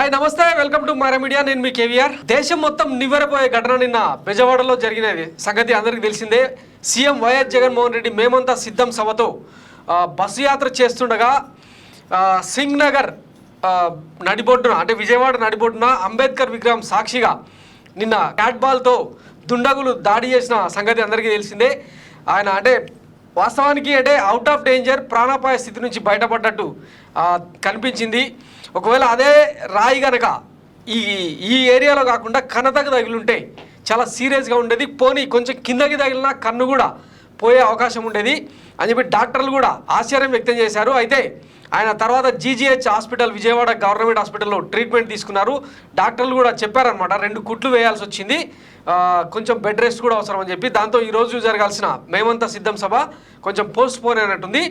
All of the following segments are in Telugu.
హాయ్ నమస్తే, వెల్కమ్ టు మైరా మీడియా. నేను మీ కేవీఆర్. దేశం మొత్తం నివ్వెరపోయే ఘటన నిన్న బెజవాడలో జరిగినది సంగతి అందరికీ తెలిసిందే. సీఎం వైఎస్ జగన్మోహన్ రెడ్డి మేమంతా సిద్ధం సభతో బస్సు యాత్ర చేస్తుండగా సింగ్ నగర్ నడిబొడ్డున అంటే విజయవాడ నడిబొడ్డున అంబేద్కర్ విగ్రహం సాక్షిగా నిన్న క్యాట్ బాల్తో దుండగులు దాడి చేసిన సంగతి అందరికీ తెలిసిందే. ఆయన అంటే వాస్తవానికి అంటే అవుట్ ఆఫ్ డేంజర్, ప్రాణాపాయ స్థితి నుంచి బయటపడ్డట్టు కనిపించింది. ఒకవేళ అదే రాయి కనుక ఈ ఏరియాలో కాకుండా కన్నతకు తగిలింటే చాలా సీరియస్గా ఉండేది. పోనీ కొంచెం కిందకి తగిలిన కన్ను కూడా పోయే అవకాశం ఉండేది అని చెప్పి డాక్టర్లు కూడా ఆశ్చర్యం వ్యక్తం చేశారు. అయితే ఆయన తర్వాత జీజీహెచ్ హాస్పిటల్, విజయవాడ గవర్నమెంట్ హాస్పిటల్లో ట్రీట్మెంట్ తీసుకున్నారు. డాక్టర్లు కూడా చెప్పారనమాట 2 కుట్లు వేయాల్సి వచ్చింది, కొంచెం బెడ్ రెస్ట్ కూడా అవసరం అని చెప్పి. దాంతో ఈరోజు జరగాల్సిన మేమంతా సిద్ధం సభ కొంచెం పోస్ట్ పోన్ అయినట్టుంది.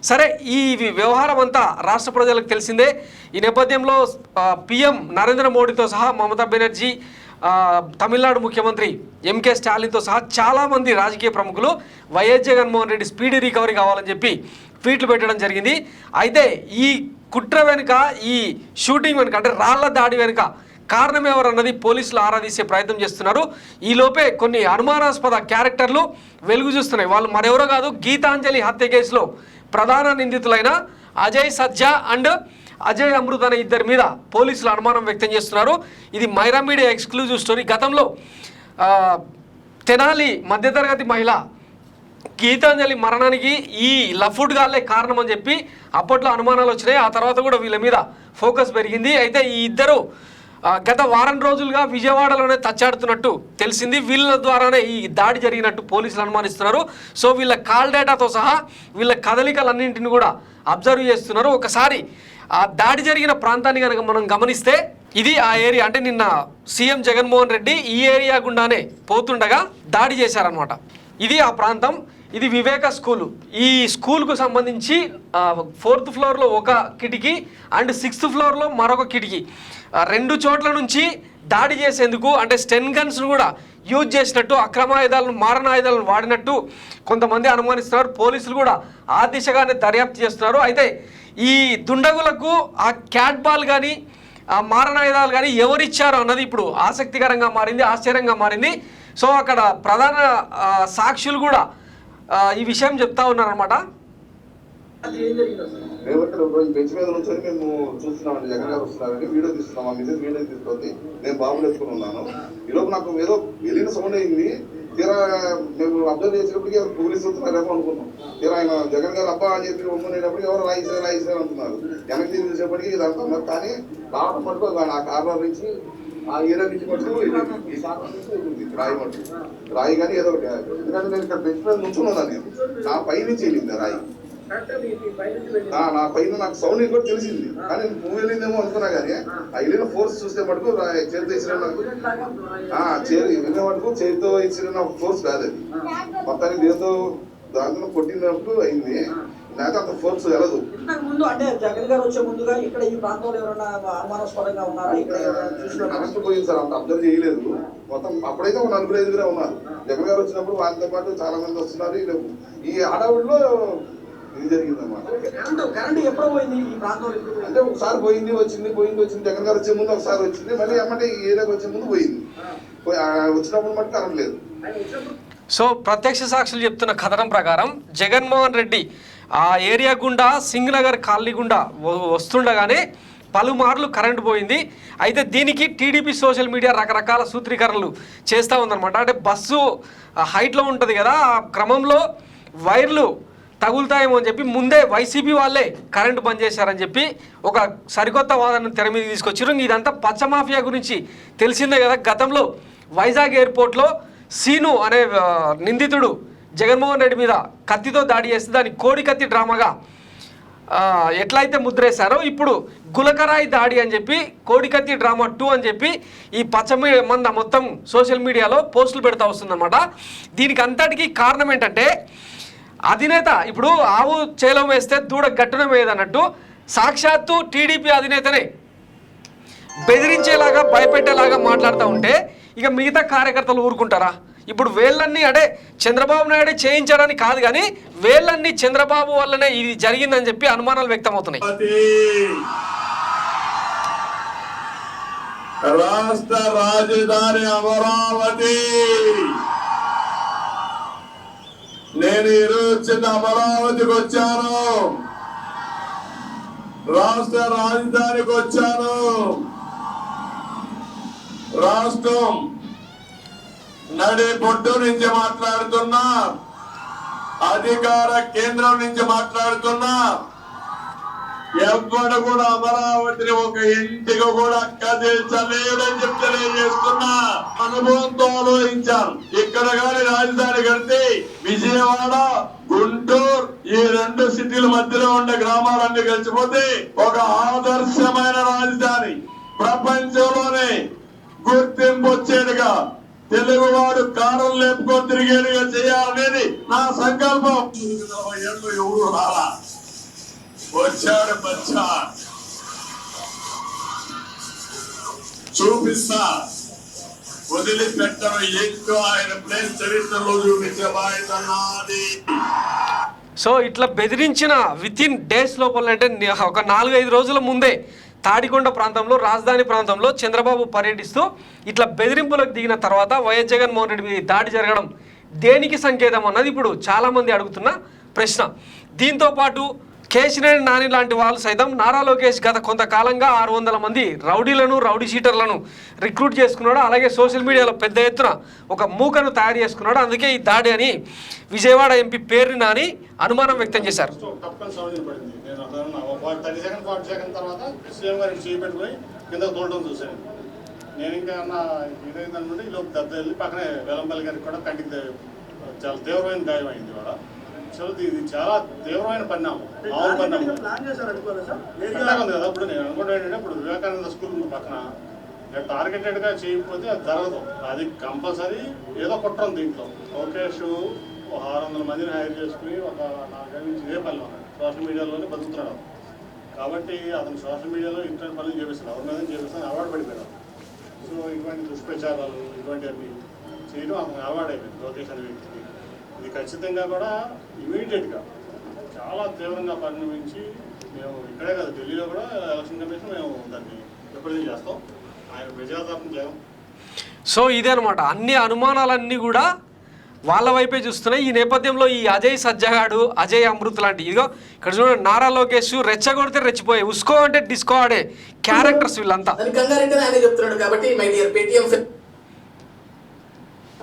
సరే, ఈ వ్యవహారం అంతా రాష్ట్ర ప్రజలకు తెలిసిందే. ఈ నేపథ్యంలో పీఎం నరేంద్ర మోడీతో సహా మమతా బెనర్జీ, తమిళనాడు ముఖ్యమంత్రి ఎంకే స్టాలిన్తో సహా చాలామంది రాజకీయ ప్రముఖులు YS Jaganmohan Reddy speedy recovery కావాలని చెప్పి ట్వీట్లు పెట్టడం జరిగింది. అయితే ఈ కుట్ర వెనుక, ఈ షూటింగ్ వెనుక అంటే రాళ్ల దాడి వెనుక కారణం ఎవరన్నది పోలీసులు ఆరాధించే ప్రయత్నం చేస్తున్నారు. ఈలోపే కొన్ని అనుమానాస్పద క్యారెక్టర్లు వెలుగు చూస్తున్నాయి. వాళ్ళు మరెవరో కాదు, గీతాంజలి హత్య కేసులో ప్రధాన నిందితులైన అజయ్ సజ్జా అండ్ అజయ్ అమృత్ అనే ఇద్దరి మీద పోలీసులు అనుమానం వ్యక్తం చేస్తున్నారు. ఇది మైరా మీడియా ఎక్స్క్లూజివ్ స్టోరీ. గతంలో తెనాలి మధ్యతరగతి మహిళ గీతాంజలి మరణానికి ఈ లఫ్డ్ గాల్లే కారణం అని చెప్పి అప్పట్లో అనుమానాలు వచ్చినాయి. ఆ తర్వాత కూడా వీళ్ళ మీద ఫోకస్ పెరిగింది. అయితే ఈ ఇద్దరు గత వారం రోజులుగా విజయవాడలోనే తచ్చాడుతున్నట్టు తెలిసింది. వీళ్ళ ద్వారానే ఈ దాడి జరిగినట్టు పోలీసులు అనుమానిస్తున్నారు. సో వీళ్ళ కాల్ డేటాతో సహా వీళ్ళ కదలికలన్నింటిని కూడా అబ్జర్వ్ చేస్తున్నారు. ఒకసారి ఆ దాడి జరిగిన ప్రాంతాన్ని కనుక మనం గమనిస్తే ఇది ఆ ఏరియా. అంటే నిన్న సీఎం జగన్మోహన్ రెడ్డి ఈ ఏరియా గుండానే పోతుండగా దాడి చేశారనమాట. ఇది ఆ ప్రాంతం. ఇది వివేక స్కూలు. ఈ స్కూల్కు సంబంధించి 4th ఫ్లోర్లో ఒక కిటికీ అండ్ 6th ఫ్లోర్లో మరొక కిటికీ, 2 చోట్ల నుంచి దాడి చేసేందుకు అంటే స్టెన్ గన్స్ను కూడా యూజ్ చేసినట్టు, అక్రమాయుధాలను, మారణాయుధాలను వాడినట్టు కొంతమంది అనుమానిస్తున్నారు. పోలీసులు కూడా ఆ దిశగానే దర్యాప్తు చేస్తున్నారు. అయితే ఈ దుండగులకు ఆ క్యాట్ బాల్ కానీ ఆ మారణాయుధాలు కానీ ఎవరిచ్చారో అన్నది ఇప్పుడు ఆసక్తికరంగా మారింది, ఆశ్చర్యంగా మారింది. సో అక్కడ ప్రధాన సాక్షులు కూడా ఈ విషయం చెప్తా ఉన్నారనమాట. బెంచ్ మీద నుంచి మేము చూస్తున్నామండి, జగన్ గారు వస్తున్నారని వీడియో తీస్తున్నాం. మా మీద వీడియో తీసుకొని నేను బాబులు ఎత్తుకుని ఉన్నాను. ఈలోపు నాకు ఏదో వెళ్ళిన సౌండ్ అయింది. తీరా మేము అబ్జర్వ్ చేసినప్పటికీ ఎవరు పోలీసు వస్తున్నారేమో అనుకున్నాం. తీరా ఆయన జగన్ గారు అబ్బా అని చెప్పి ఒమ్మునేటప్పటికి ఎవరు రాయిసారు అంటున్నారు. వెనక్కి తిరిగి చూసేప్పటికి ఇది అంటున్నారు. కానీ రావడం మటుకు ఆ కార్నర్ నుంచి ఆ ఏరియా నుంచి మటుకు ఈ కార్నర్ నుంచి రాయి మటుకు రాయి కానీ ఏదో ఒకటి. ఎందుకంటే నేను ఇక్కడ బెంచ్ మీద నుంచున్నాను. నేను నా పై నుంచి వెళ్ళింది రాయి. నా పైన నాకు సౌండ్ కూడా తెలిసింది, కానీ నువ్వు వెళ్ళిందేమో అనుకున్నా. కానీ ఆ వెళ్ళిన ఫోర్స్ చూస్తే మటుకు చేతితో ఇచ్చిన వెళ్ళిన మటుకు చేతితో ఇచ్చిన ఫోర్స్ కాదు. అది మొత్తానికి దేంతో దాంట్లో కొట్టినప్పుడు అయింది. లేకపోతే అంత ఫోర్స్ వెళ్ళదు. ముందు అంటే జగన్ గారు వచ్చే ముందుగా ఇక్కడ ఈ ప్రాంతంలో ఎవరైనా అనుమానాస్పదంగా ఉన్నారా? కరెంట్ పోయింది సార్, అంత అబ్జర్వ్ చేయలేదు. మొత్తం అప్పుడైతే 4-5 ఉన్నారు. జగన్ గారు వచ్చినప్పుడు వారితో పాటు చాలా మంది వస్తున్నారు. ఈ ఆడవిడిలో ఇది జరిగిందన్నమాట. కరెంట్ ఎప్పుడు పోయింది ఈ ప్రాంతంలో? అంటే ఒకసారి పోయింది వచ్చింది. జగన్ గారు వచ్చే ముందు ఒకసారి వచ్చింది, మళ్ళీ ఏమంటే ఈ ఏరియాకి వచ్చే ముందు పోయింది. వచ్చినప్పుడు మటు కరెంట్ లేదు. సో ప్రత్యక్ష సాక్షులు చెప్తున్న కథనం ప్రకారం జగన్మోహన్ రెడ్డి ఆ ఏరియా గుండా, సింగ్ నగర్ కాలనీ గుండా వస్తుండగానే పలుమార్లు కరెంటు పోయింది. అయితే దీనికి టీడీపీ సోషల్ మీడియా రకరకాల సూత్రీకరణలు చేస్తూ ఉందన్నమాట. అంటే బస్సు హైట్లో ఉంటుంది కదా, ఆ క్రమంలో వైర్లు తగులుతాయేమో అని చెప్పి ముందే వైసీపీ వాళ్ళే కరెంటు బంద్ చేశారని చెప్పి ఒక సరికొత్త వాదనను తెర మీద తీసుకొచ్చారు. ఇదంతా పచ్చ మాఫియా గురించి తెలిసిందే కదా. గతంలో వైజాగ్ ఎయిర్పోర్ట్లో సీను అనే నిందితుడు జగన్మోహన్ రెడ్డి మీద కత్తితో దాడి చేస్తే దాన్ని కోడి కత్తి డ్రామాగా ఎట్లయితే ముద్రేశారో, ఇప్పుడు గులకరాయి దాడి అని చెప్పి కోడి కత్తి డ్రామా 2 అని చెప్పి ఈ మంద మొత్తం సోషల్ మీడియాలో పోస్టులు పెడతా వస్తుందన్నమాట. దీనికి అంతటికీ కారణం ఏంటంటే అధినేత ఇప్పుడు ఆవు చేలో వేస్తే దూడ గట్టున వేయదన్నట్టు సాక్షాత్తు టీడీపీ అధినేతనే బెదిరించేలాగా, భయపెట్టేలాగా మాట్లాడుతూ ఉంటే ఇక మిగతా కార్యకర్తలు ఊరుకుంటారా? ఇప్పుడు వేళ్ళన్నీ అంటే చంద్రబాబు నాయుడు చేయించారని కాదు, కానీ వేళ్ళన్నీ చంద్రబాబు వల్లనే ఇది జరిగిందని చెప్పి అనుమానాలు వ్యక్తమవుతున్నాయి. రాష్ట్ర రాజధాని అమరావతి. నేను ఈరోజు అమరావతికి వచ్చాను, రాష్ట్ర రాజధానికి వచ్చాను. రాష్ట్రం నడి బొడ్డు నుంచి మాట్లాడుతున్నా, అధికార కేంద్రం నుంచి మాట్లాడుతున్నా. ఎవ్వడు కూడా అమరావతిని ఒక ఇంటికి కూడా కదిల్చలేడని చెప్పి తెలియజేస్తున్నా. అనుభవంతో ఆలోచించాను. ఇక్కడ గాని రాజధాని కడితే విజయవాడ, గుంటూరు ఈ 2 సిటీల మధ్యలో ఉండే గ్రామాలన్నీ కలిసిపోతే ఒక ఆదర్శమైన రాజధాని, ప్రపంచంలోనే గుర్తింపు వచ్చేదిగా, తెలుగువాడు కారం లేపుకొని తిరిగేదిగా చేయాలనేది నా సంకల్పం. 40 ఏళ్ళు ఎవరు రాలా, వచ్చాడు బచ్చా, చూపిస్తా, వదిలిపెట్టను. ఏంటో ఆయన ప్లేస్ చరిత్రలో చూపించే బాధ్యత నాది. సో ఇట్లా బెదిరించిన విత్ ఇన్ డేస్ లోపల అంటే ఒక 4-5 రోజుల ముందే తాడికొండ ప్రాంతంలో, రాజధాని ప్రాంతంలో చంద్రబాబు పర్యటిస్తూ ఇట్లా బెదిరింపులకు దిగిన తర్వాత వైఎస్ జగన్మోహన్ రెడ్డి మీద దాడి జరగడం దేనికి సంకేతం అన్నది ఇప్పుడు చాలామంది అడుగుతున్న ప్రశ్న. దీంతోపాటు కేశినేని నాని లాంటి వాళ్ళు సైతం నారా లోకేష్ గత కొంతకాలంగా 600 మంది రౌడీలను, రౌడీ షీటర్లను రిక్రూట్ చేసుకున్నాడు. అలాగే సోషల్ మీడియాలో పెద్ద ఎత్తున ఒక మూకను తయారు చేసుకున్నాడు, అందుకే ఈ దాడి అని విజయవాడ ఎంపీ పేర్ని నాని అనుమానం వ్యక్తం చేశారు. నేను ఇంకా ఇదైందనుకుంటే ఈ లోపు దెబ్బ వెళ్ళి పక్కనే వేలంపల్లి గారికి కూడా కంటికి చాలా తీవ్రమైన గాయం అయింది. కూడా ఇది చాలా తీవ్రమైన పరిణామం, మామూలు పరిణామం ఉంది కదా. ఇప్పుడు నేను అనుకోవడం ఏంటంటే, ఇప్పుడు వివేకానంద స్కూల్ పక్కన టార్గెటెడ్గా చేయకపోతే అది జరగదు. అది కంపల్సరీ ఏదో కుట్ర ఉంది దీంట్లో. లోకేష్ 600 మందిని హైర్ చేసుకుని ఒక 4 నుంచి ఇదే పనిలో ఉన్నాడు, సోషల్ మీడియాలోనే బతుకుతున్నాడు. కాబట్టి అతను సోషల్ మీడియాలో ఇటువంటి పనులు చేపిస్తాడు, ఎవరి మీద చేపిస్తాను అలవాటు పడిపోయాడు. సో ఇటువంటి దుష్ప్రచారాలు ఇటువంటివన్నీ చేయడం అతను అలవాటైపోయింది లోకేష్ అనే వ్యక్తికి. ఇది ఖచ్చితంగా కూడా ఇమీడియట్గా చాలా తీవ్రంగా పరిణమించి మేము ఇక్కడే కదా ఢిల్లీలో కూడా ఎలక్షన్ కమిషన్ మేము దాన్ని రిప్రజెంట్ చేస్తాం, ఆయన ప్రజాదరణ చేయం. సో ఇదే అనమాట, అన్ని అనుమానాలన్నీ కూడా వాళ్ళ వైపే చూస్తున్నాయి. ఈ నేపథ్యంలో ఈ అజయ్ సజ్జగాడు, అజయ్ అమృత్ లాంటి ఇదిగో ఇక్కడ చూడండి, నారా లోకేష్ రెచ్చగొడితే రెచ్చిపోయి, ఉస్కో అంటే డిస్కో ఆడే క్యారెక్టర్స్ వీళ్ళంతా.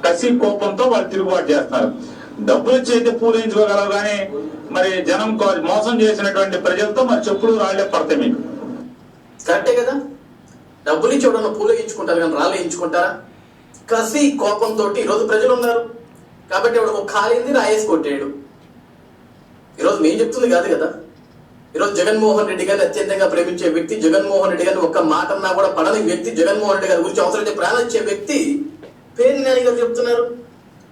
కసి కోపంతో వాళ్ళు తిరుగుబాటు చేస్తారు. డబ్బులు చేతి పూరించుకోగలరు కానీ మరి జనం మోసం చేసినటువంటి ప్రజలతో మరి చెప్పుడు రాళ్లే పడతాయి. మీకు కరెక్టే కదా, డబ్బులు ఇచ్చి ఎవడన్నా పూలు వేయించుకుంటారు కానీ రాళ్ళు వేయించుకుంటారా? కసి కోపంతో ఈరోజు ప్రజలు ఉన్నారు కాబట్టి ఎవడు ఒక ఖాళీంది రాయేసి కొట్టాడు. ఈరోజు నేను చెప్తుంది కాదు కదా, ఈరోజు జగన్మోహన్ రెడ్డి గారిని అత్యంతంగా ప్రేమించే వ్యక్తి, జగన్మోహన్ రెడ్డి గారిని ఒక్క మాట అన్నా కూడా పడని వ్యక్తి, జగన్మోహన్ రెడ్డి గారి గురించి అవసరమైతే ప్రాణం ఇచ్చే వ్యక్తి పేర్ని నాని గారు చెప్తున్నారు.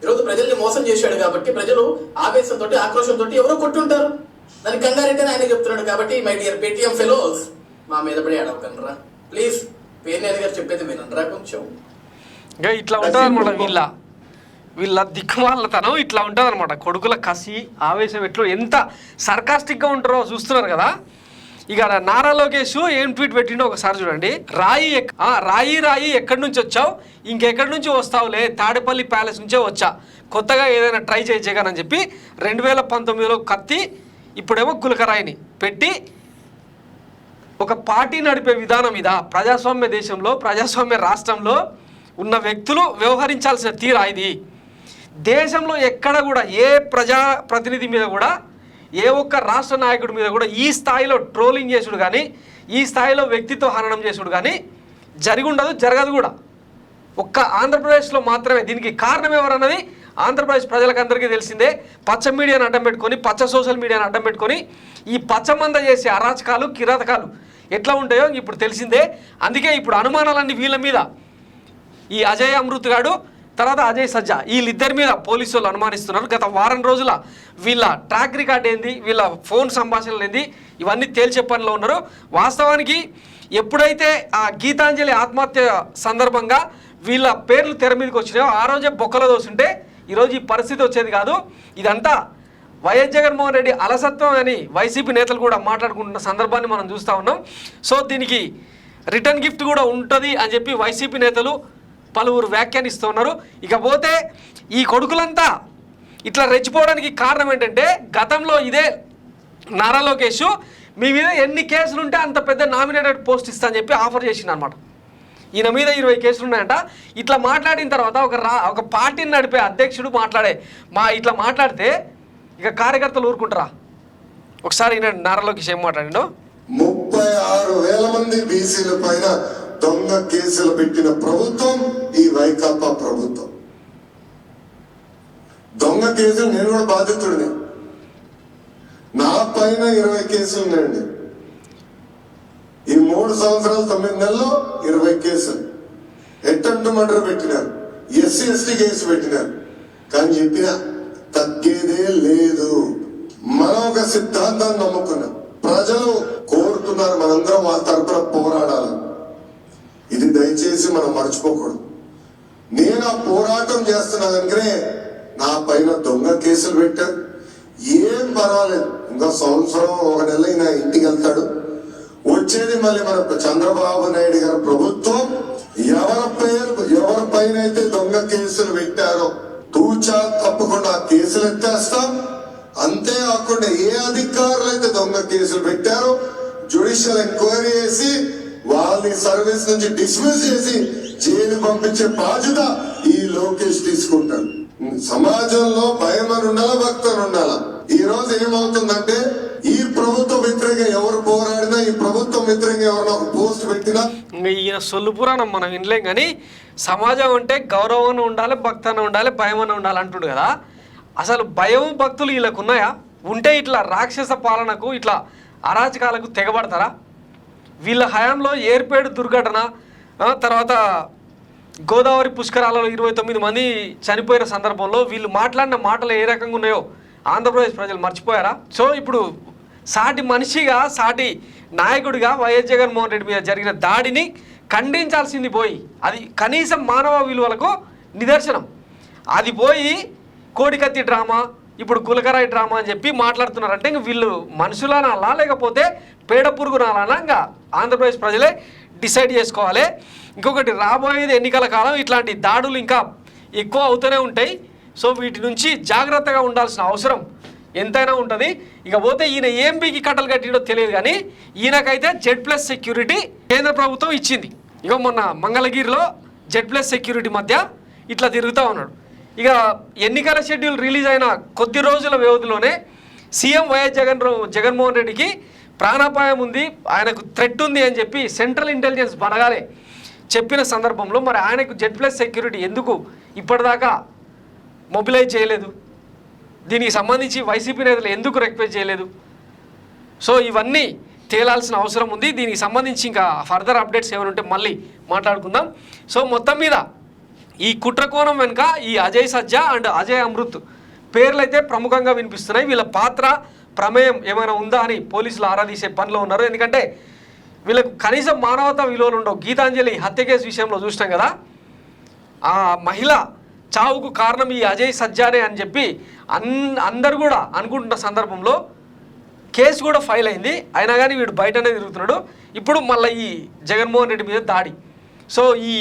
ఈరోజు ప్రజల్ని మోసం చేశాడు కాబట్టి ప్రజలు ఆవేశంతో, ఆక్రోషంతో ఎవరో కొట్టుంటారు. దాని కంగారెడ్డి ఆయన చెప్తున్నాడు కాబట్టి మై డియర్ పేటిఎం ఫెలోస్ మా మీద పడి అడవకండ్రా ప్లీజ్. పేర్ని నాని గారు చెప్పేది వినండిరా కొంచెం. ఇంకా ఇట్లా ఉంటుంది అనమాట వీళ్ళ దిక్కుమాలతనం, ఇట్లా ఉంటుంది అనమాట. కొడుకుల కసి, ఆవేశం ఎట్లు ఎంత సర్కాస్టిక్గా ఉంటారో చూస్తున్నారు కదా. ఇక నారా లోకేష్ ఏం ట్వీట్ పెట్టిండో ఒకసారి చూడండి. రాయి ఎక్కడి నుంచి వచ్చావు, ఇంకెక్కడి నుంచి వస్తావులే, తాడేపల్లి ప్యాలెస్ నుంచే వచ్చా, కొత్తగా ఏదైనా ట్రై చేయగానని చెప్పి 2019లో కత్తి, ఇప్పుడేమో గులకరాయిని పెట్టి ఒక పార్టీ నడిపే విధానం ఇదా? ప్రజాస్వామ్య దేశంలో, ప్రజాస్వామ్య రాష్ట్రంలో ఉన్న వ్యక్తులు వ్యవహరించాల్సిన తీరా ఇది. దేశంలో ఎక్కడ కూడా ఏ ప్రజాప్రతినిధి మీద కూడా, ఏ ఒక్క రాష్ట్ర నాయకుడి మీద కూడా ఈ స్థాయిలో ట్రోలింగ్ చేసుడు కానీ, ఈ స్థాయిలో వ్యక్తిత్వ హననం చేసుడు కానీ జరిగి ఉండదు, జరగదు కూడా. ఒక్క ఆంధ్రప్రదేశ్లో మాత్రమే. దీనికి కారణం ఎవరన్నది ఆంధ్రప్రదేశ్ ప్రజలకందరికీ తెలిసిందే. పచ్చ మీడియాను అడ్డం పెట్టుకొని, పచ్చ సోషల్ మీడియాను అడ్డం పెట్టుకొని ఈ పచ్చమంద చేసే అరాచకాలు, కిరాతకాలు ఎట్లా ఉంటాయో ఇప్పుడు తెలిసిందే. అందుకే ఇప్పుడు అనుమానాలన్నీ వీళ్ళ మీద, ఈ అజయ్ అమృత్ గాడు తర్వాత అజయ్ సజ్జా, వీళ్ళిద్దరి మీద పోలీసు వాళ్ళు అనుమానిస్తున్నారు. గత వారం రోజుల వీళ్ళ ట్రాక్ రికార్డ్ ఏంది, వీళ్ళ ఫోన్ సంభాషణలు ఏంది, ఇవన్నీ తేల్చే పనిలో ఉన్నారు. వాస్తవానికి ఎప్పుడైతే ఆ గీతాంజలి ఆత్మహత్య సందర్భంగా వీళ్ళ పేర్లు తెర మీదకి వచ్చినాయో ఆ రోజే బొక్కలో దోసుంటే ఈరోజు ఈ పరిస్థితి వచ్చేది కాదు. ఇదంతా వైఎస్ జగన్మోహన్ రెడ్డి అలసత్వం అని వైసీపీ నేతలు కూడా మాట్లాడుకుంటున్న సందర్భాన్ని మనం చూస్తూ ఉన్నాం. సో దీనికి రిటర్న్ గిఫ్ట్ కూడా ఉంటుంది అని చెప్పి వైసీపీ నేతలు పలువురు వ్యాఖ్యానిస్తున్నారు. ఇకపోతే ఈ కొడుకులంతా ఇట్లా రెచ్చిపోవడానికి కారణం ఏంటంటే గతంలో ఇదే నారా లోకేష్ మీ మీద ఎన్ని కేసులు ఉంటే అంత పెద్ద నామినేటెడ్ పోస్ట్ ఇస్తా అని చెప్పి ఆఫర్ చేసింది అనమాట. ఈయన మీద 20 కేసులు ఉన్నాయంట. ఇట్లా మాట్లాడిన తర్వాత ఒక పార్టీని నడిపే అధ్యక్షుడు ఇట్లా మాట్లాడితే ఇక కార్యకర్తలు ఊరుకుంటారా? ఒకసారి ఈయన నారా లోకేష్ ఏం మాట్లాడిండో. 36,000 మంది బీసీల పైన దొంగ కేసులు పెట్టిన ప్రభుత్వం ఈ వైకాపా ప్రభుత్వం. దొంగ కేసులు నేను కూడా బాధితుడిని. నా పైన 20 కేసులు ఉన్నాయండి. ఈ 3 సంవత్సరాలు 9 నెలల్లో 20 కేసులు. అటెంప్ట్ మర్డర్ పెట్టినారు, ఎస్సీ ఎస్టీ కేసు పెట్టినారు. కానీ చెప్పిన తగ్గేదే లేదు. మనం ఒక సిద్ధాంతాన్ని నమ్ముకున్నాం. ప్రజలు కోరుతున్నారు మనందరం వాళ్ళ తరపున పోరాడాలి. ఇది దయచేసి మనం మర్చిపోకూడదు. నేను ఆ పోరాటం చేస్తున్నా కనుకనే నా పైన దొంగ కేసులు పెట్టారు. ఏం పర్వాలేదు, ఇంకా సంవత్సరం 1 నెల అయినా ఇంటికి వెళ్తాడు. వచ్చేది మళ్ళీ మన చంద్రబాబు నాయుడు గారి ప్రభుత్వం. ఎవరి పైన అయితే దొంగ కేసులు పెట్టారో తూచా తప్పకుండా ఆ కేసులు ఎత్తేస్తాం. అంతేకాకుండా ఏ అధికారులు అయితే దొంగ కేసులు పెట్టారో జ్యుడిషియల్ ఎంక్వైరీ చేసి వాళ్ళని సర్వీస్ నుంచి డిస్మిస్ చేసి జైలు పంపించే బాధ్యత ఈ లోకేష్ తీసుకుంటాడు. సమాజంలో భయం అని ఉండాలా, భక్తి అని ఉండాలా. ఈ రోజు ఏమవుతుందంటే ఈ ప్రభుత్వ వ్యతిరేకంగా ఎవరు పోరాడినా, ఈ ప్రభుత్వం వ్యతిరేకంగా ఎవరైనా ఒక పోస్ట్ పెట్టినా ఈయన సొల్లు పురాణం మనం వినలేం. కానీ సమాజం అంటే గౌరవం ఉండాలి, భక్తి అని ఉండాలి, భయం అని ఉండాలి అంటుడు కదా. అసలు భయం భక్తులు వీళ్ళకు ఉన్నాయా? ఉంటే ఇట్లా రాక్షస పాలనకు ఇట్లా అరాచకాలకు తెగబడతారా? వీళ్ళ హయాంలో ఏర్పేడు దుర్ఘటన, తర్వాత గోదావరి పుష్కరాలలో 29 మంది చనిపోయిన సందర్భంలో వీళ్ళు మాట్లాడిన మాటలు ఏ రకంగా ఉన్నాయో ఆంధ్రప్రదేశ్ ప్రజలు మర్చిపోయారా? సో ఇప్పుడు సాటి మనిషిగా, సాటి నాయకుడిగా వైఎస్ జగన్మోహన్ రెడ్డి మీద జరిగిన దాడిని ఖండించాల్సింది పోయి, అది కనీసం మానవ విలువలకు నిదర్శనం. అది పోయి కోడికత్తి డ్రామా, ఇప్పుడు గులకరాయి డ్రామా అని చెప్పి మాట్లాడుతున్నారంటే ఇంక వీళ్ళు మనుషులనాలా లేకపోతే పేడ పురుగునాలా ఇంకా ఆంధ్రప్రదేశ్ ప్రజలే డిసైడ్ చేసుకోవాలి. ఇంకొకటి, రాబోయేది ఎన్నికల కాలం, ఇట్లాంటి దాడులు ఇంకా ఎక్కువ అవుతూనే ఉంటాయి. సో వీటి నుంచి జాగ్రత్తగా ఉండాల్సిన అవసరం ఎంతైనా ఉంటుంది. ఇకపోతే ఈయన ఏం బీకి కట్టలు కట్టిడో తెలియదు కానీ ఈయనకైతే Z+ సెక్యూరిటీ కేంద్ర ప్రభుత్వం ఇచ్చింది. ఇక మొన్న మంగళగిరిలో Z+ సెక్యూరిటీ మధ్య ఇట్లా తిరుగుతూ ఉన్నాడు. ఇక ఎన్నికల షెడ్యూల్ రిలీజ్ అయిన కొద్ది రోజుల వ్యవధిలోనే సీఎం వైఎస్ జగన్మోహన్ రెడ్డికి ప్రాణాపాయం ఉంది, ఆయనకు థ్రెట్ ఉంది అని చెప్పి సెంట్రల్ ఇంటెలిజెన్స్ బలగాలే చెప్పిన సందర్భంలో మరి ఆయనకు Z+ సెక్యూరిటీ ఎందుకు ఇప్పటిదాకా మొబిలైజ్ చేయలేదు? దీనికి సంబంధించి వైసీపీ నేతలు ఎందుకు రిక్వెస్ట్ చేయలేదు? సో ఇవన్నీ తేలాల్సిన అవసరం ఉంది. దీనికి సంబంధించి ఇంకా ఫర్దర్ అప్డేట్స్ ఏమైనా ఉంటే మళ్ళీ మాట్లాడుకుందాం. సో మొత్తం మీద ఈ కుట్రకోణం వెనుక ఈ అజయ్ సజ్జా అండ్ అజయ్ అమృత్ పేర్లు అయితే ప్రముఖంగా వినిపిస్తున్నాయి. వీళ్ళ పాత్ర, ప్రమేయం ఏమైనా ఉందా అని పోలీసులు ఆరాధీసే పనిలో ఉన్నారు. ఎందుకంటే వీళ్ళకు కనీసం మానవతా విలువలు ఉండవు. గీతాంజలి హత్య కేసు విషయంలో చూసినాం కదా, ఆ మహిళ చావుకు కారణం ఈ అజయ్ సజ్జానే అని చెప్పి అందరు కూడా అనుకుంటున్న సందర్భంలో కేసు కూడా ఫైల్ అయింది. అయినా కానీ వీడు బయటనే తిరుగుతున్నాడు. ఇప్పుడు మళ్ళీ ఈ జగన్మోహన్ రెడ్డి మీద దాడి. సో ఈ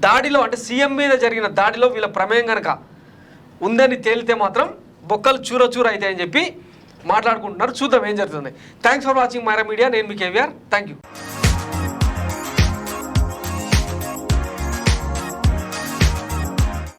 దాడిలో అంటే సీఎం మీద జరిగిన దాడిలో వీళ్ళ ప్రమేయం కనుక ఉందని తేలితే మాత్రం బొక్కలు చూర అవుతాయని చెప్పి మాట్లాడుకుంటున్నారు. చూద్దాం ఏం జరుగుతుంది. Thanks for watching Myra media. నేను మీ కేవీఆర్. Thank you.